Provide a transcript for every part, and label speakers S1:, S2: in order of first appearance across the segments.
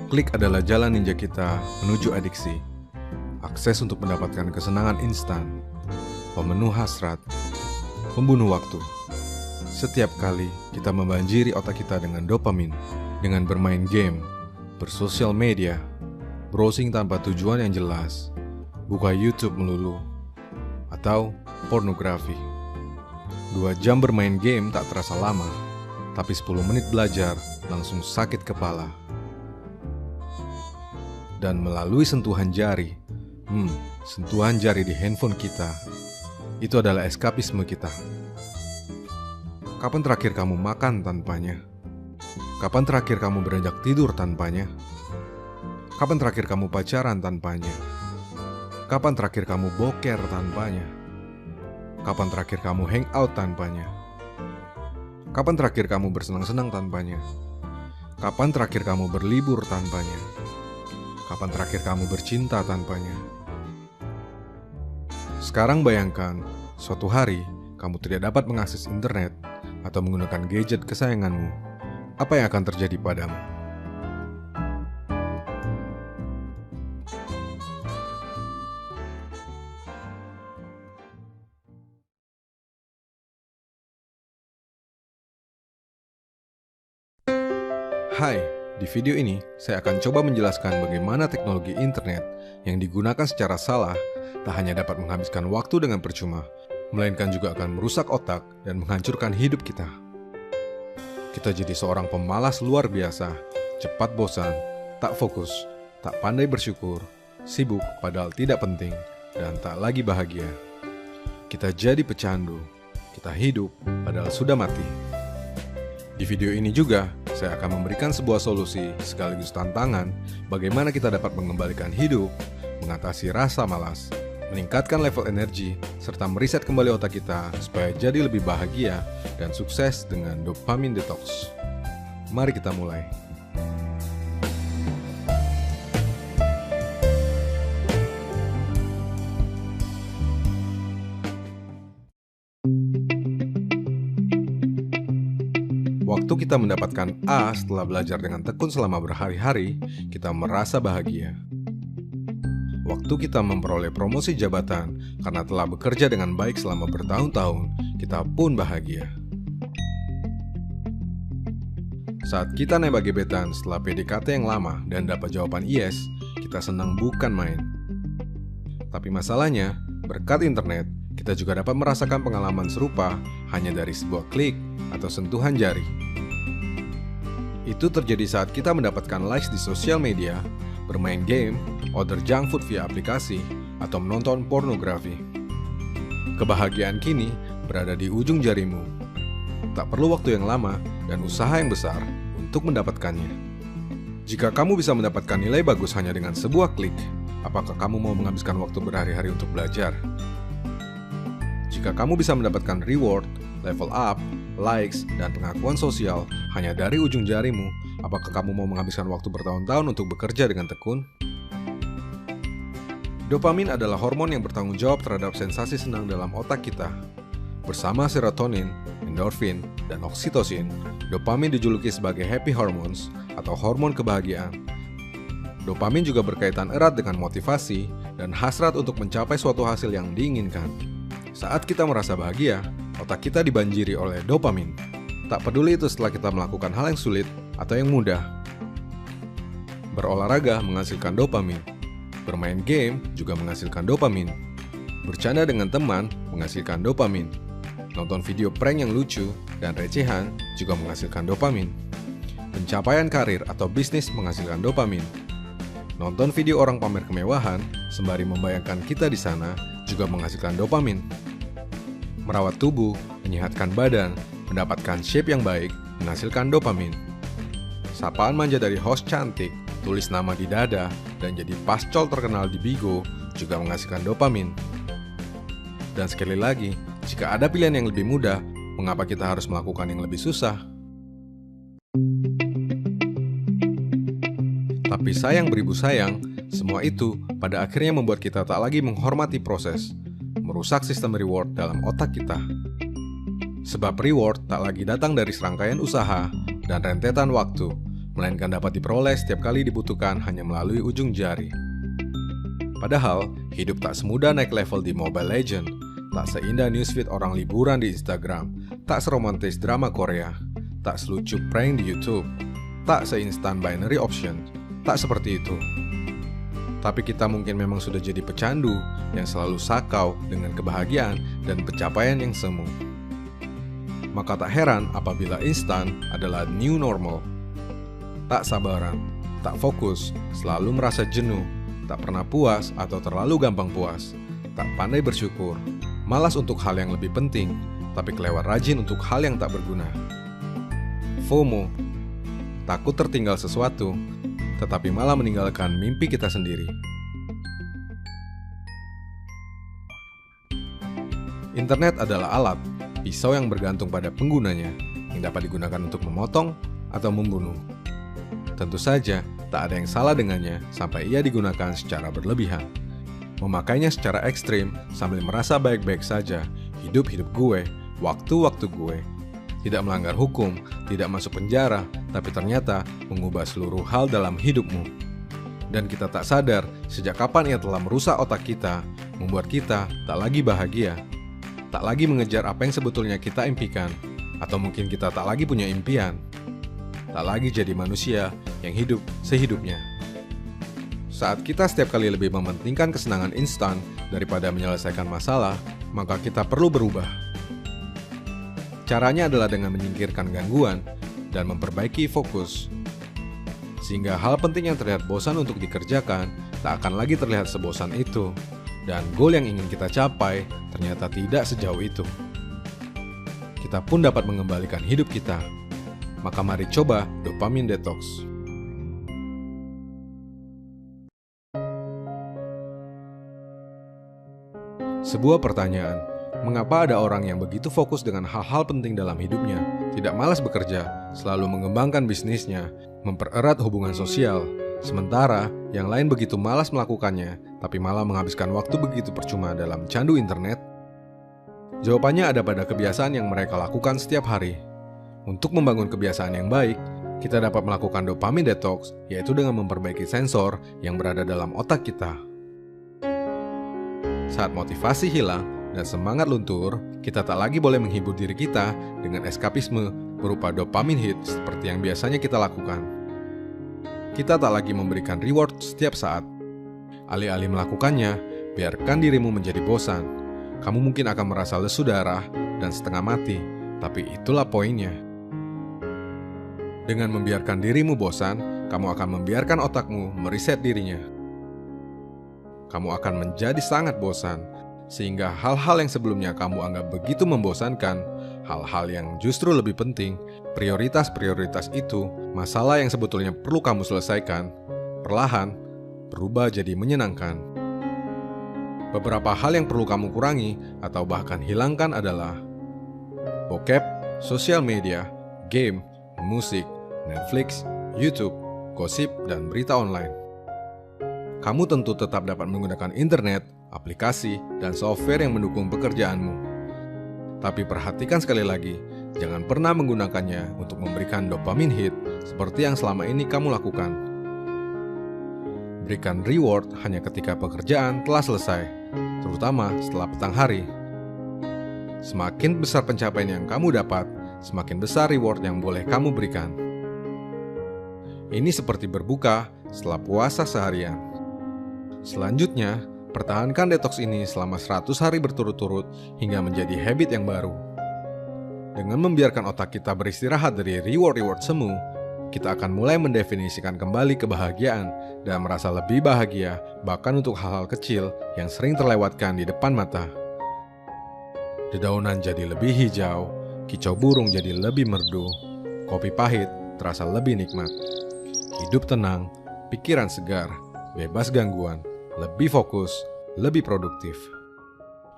S1: Klik adalah jalan ninja kita menuju adiksi. Akses untuk mendapatkan kesenangan instan, pemenuh hasrat, pembunuh waktu. Setiap kali kita membanjiri otak kita dengan dopamin, dengan bermain game, bersosial media, browsing tanpa tujuan yang jelas, buka YouTube melulu, atau pornografi. 2 jam bermain game tak terasa lama, tapi 10 menit belajar langsung sakit kepala. Dan melalui sentuhan jari, sentuhan jari di handphone kita, itu adalah eskapisme kita. Kapan terakhir kamu makan tanpanya? Kapan terakhir kamu beranjak tidur tanpanya? Kapan terakhir kamu pacaran tanpanya? Kapan terakhir kamu boker tanpanya? Kapan terakhir kamu hangout tanpanya? Kapan terakhir kamu bersenang-senang tanpanya? Kapan terakhir kamu berlibur tanpanya? Kapan terakhir kamu bercinta tanpanya? Sekarang bayangkan, suatu hari kamu tidak dapat mengakses internet atau menggunakan gadget kesayanganmu. Apa yang akan terjadi padamu? Hai, di video ini saya akan coba menjelaskan bagaimana teknologi internet yang digunakan secara salah tak hanya dapat menghabiskan waktu dengan percuma, melainkan juga akan merusak otak dan menghancurkan hidup kita. Kita jadi seorang pemalas luar biasa, cepat bosan, tak fokus, tak pandai bersyukur, sibuk padahal tidak penting, dan tak lagi bahagia. Kita jadi pecandu, kita hidup padahal sudah mati. Di video ini juga, saya akan memberikan sebuah solusi sekaligus tantangan bagaimana kita dapat mengembalikan hidup, mengatasi rasa malas, meningkatkan level energi, serta mereset kembali otak kita supaya jadi lebih bahagia dan sukses dengan dopamin detox. Mari kita mulai. Waktu kita mendapatkan A setelah belajar dengan tekun selama berhari-hari, kita merasa bahagia. Waktu kita memperoleh promosi jabatan karena telah bekerja dengan baik selama bertahun-tahun, kita pun bahagia. Saat kita nembak gebetan setelah PDKT yang lama dan dapat jawaban yes, kita senang bukan main. Tapi masalahnya, berkat internet, kita juga dapat merasakan pengalaman serupa hanya dari sebuah klik atau sentuhan jari. Itu terjadi saat kita mendapatkan likes di sosial media, bermain game, order junk food via aplikasi, atau menonton pornografi. Kebahagiaan kini berada di ujung jarimu. Tak perlu waktu yang lama dan usaha yang besar untuk mendapatkannya. Jika kamu bisa mendapatkan nilai bagus hanya dengan sebuah klik, apakah kamu mau menghabiskan waktu berhari-hari untuk belajar? Jika kamu bisa mendapatkan reward, level up, likes, dan pengakuan sosial hanya dari ujung jarimu, apakah kamu mau menghabiskan waktu bertahun-tahun untuk bekerja dengan tekun? Dopamin adalah hormon yang bertanggung jawab terhadap sensasi senang dalam otak kita. Bersama serotonin, endorfin, dan oksitosin, dopamin dijuluki sebagai happy hormones atau hormon kebahagiaan. Dopamin juga berkaitan erat dengan motivasi dan hasrat untuk mencapai suatu hasil yang diinginkan. Saat kita merasa bahagia, otak kita dibanjiri oleh dopamin. Tak peduli itu setelah kita melakukan hal yang sulit atau yang mudah. Berolahraga menghasilkan dopamin. Bermain game juga menghasilkan dopamin. Bercanda dengan teman menghasilkan dopamin. Nonton video prank yang lucu dan recehan juga menghasilkan dopamin. Pencapaian karir atau bisnis menghasilkan dopamin. Nonton video orang pamer kemewahan sembari membayangkan kita di sana juga menghasilkan dopamin. Merawat tubuh, menyehatkan badan, mendapatkan shape yang baik, menghasilkan dopamin. Sapaan manja dari host cantik, tulis nama di dada, dan jadi pascol terkenal di Bigo juga menghasilkan dopamin. Dan sekali lagi, jika ada pilihan yang lebih mudah, mengapa kita harus melakukan yang lebih susah? Tapi sayang beribu sayang, semua itu pada akhirnya membuat kita tak lagi menghormati proses, merusak sistem reward dalam otak kita. Sebab reward tak lagi datang dari serangkaian usaha dan rentetan waktu, melainkan dapat diperoleh setiap kali dibutuhkan hanya melalui ujung jari. Padahal, hidup tak semudah naik level di Mobile Legends, tak seindah newsfeed orang liburan di Instagram, tak seromantis drama Korea, tak selucu prank di YouTube, tak seinstan binary option, tak seperti itu. Tapi kita mungkin memang sudah jadi pecandu yang selalu sakau dengan kebahagiaan dan pencapaian yang semu. Maka tak heran apabila instan adalah new normal. Tak sabaran, tak fokus, selalu merasa jenuh, tak pernah puas atau terlalu gampang puas, tak pandai bersyukur, malas untuk hal yang lebih penting, tapi kelewat rajin untuk hal yang tak berguna. FOMO, takut tertinggal sesuatu, tetapi malah meninggalkan mimpi kita sendiri. Internet adalah alat, pisau yang bergantung pada penggunanya, yang dapat digunakan untuk memotong atau membunuh. Tentu saja, tak ada yang salah dengannya sampai ia digunakan secara berlebihan. Memakainya secara ekstrim sambil merasa baik-baik saja, hidup-hidup gue, waktu-waktu gue. Tidak melanggar hukum, tidak masuk penjara, tapi ternyata mengubah seluruh hal dalam hidupmu. Dan kita tak sadar sejak kapan ia telah merusak otak kita, membuat kita tak lagi bahagia, tak lagi mengejar apa yang sebetulnya kita impikan, atau mungkin kita tak lagi punya impian, tak lagi jadi manusia yang hidup sehidupnya. Saat kita setiap kali lebih mementingkan kesenangan instan daripada menyelesaikan masalah, maka kita perlu berubah. Caranya adalah dengan menyingkirkan gangguan dan memperbaiki fokus. Sehingga hal penting yang terlihat bosan untuk dikerjakan tak akan lagi terlihat sebosan itu. Dan goal yang ingin kita capai ternyata tidak sejauh itu. Kita pun dapat mengembalikan hidup kita. Maka mari coba dopamine detox. Sebuah pertanyaan, mengapa ada orang yang begitu fokus dengan hal-hal penting dalam hidupnya, tidak malas bekerja, selalu mengembangkan bisnisnya, mempererat hubungan sosial, sementara yang lain begitu malas melakukannya, tapi malah menghabiskan waktu begitu percuma dalam candu internet? Jawabannya ada pada kebiasaan yang mereka lakukan setiap hari. Untuk membangun kebiasaan yang baik, kita dapat melakukan dopamine detox, yaitu dengan memperbaiki sensor yang berada dalam otak kita. Saat motivasi hilang dan semangat luntur, kita tak lagi boleh menghibur diri kita dengan eskapisme berupa dopamine hit seperti yang biasanya kita lakukan. Kita tak lagi memberikan reward setiap saat. Alih-alih melakukannya, biarkan dirimu menjadi bosan. Kamu mungkin akan merasa lesu darah dan setengah mati, tapi itulah poinnya. Dengan membiarkan dirimu bosan, kamu akan membiarkan otakmu meriset dirinya. Kamu akan menjadi sangat bosan, sehingga hal-hal yang sebelumnya kamu anggap begitu membosankan, hal-hal yang justru lebih penting, prioritas-prioritas itu, masalah yang sebetulnya perlu kamu selesaikan, perlahan berubah jadi menyenangkan. Beberapa hal yang perlu kamu kurangi atau bahkan hilangkan adalah bokep, sosial media, game, musik, Netflix, YouTube, gosip, dan berita online. Kamu tentu tetap dapat menggunakan internet, aplikasi, dan software yang mendukung pekerjaanmu. Tapi perhatikan sekali lagi, jangan pernah menggunakannya untuk memberikan dopamine hit seperti yang selama ini kamu lakukan. Berikan reward hanya ketika pekerjaan telah selesai, terutama setelah petang hari. Semakin besar pencapaian yang kamu dapat, semakin besar reward yang boleh kamu berikan. Ini seperti berbuka setelah puasa seharian. Selanjutnya, pertahankan detox ini selama 100 hari berturut-turut hingga menjadi habit yang baru. Dengan membiarkan otak kita beristirahat dari reward-reward semu, kita akan mulai mendefinisikan kembali kebahagiaan dan merasa lebih bahagia bahkan untuk hal-hal kecil yang sering terlewatkan di depan mata. Dedaunan jadi lebih hijau, kicau burung jadi lebih merdu, kopi pahit terasa lebih nikmat. Hidup tenang, pikiran segar, bebas gangguan, lebih fokus, lebih produktif.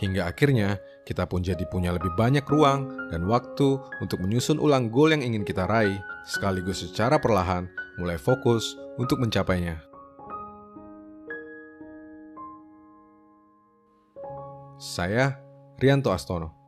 S1: Hingga akhirnya kita pun jadi punya lebih banyak ruang dan waktu untuk menyusun ulang goal yang ingin kita raih, sekaligus secara perlahan mulai fokus untuk mencapainya. Saya Rianto Astono.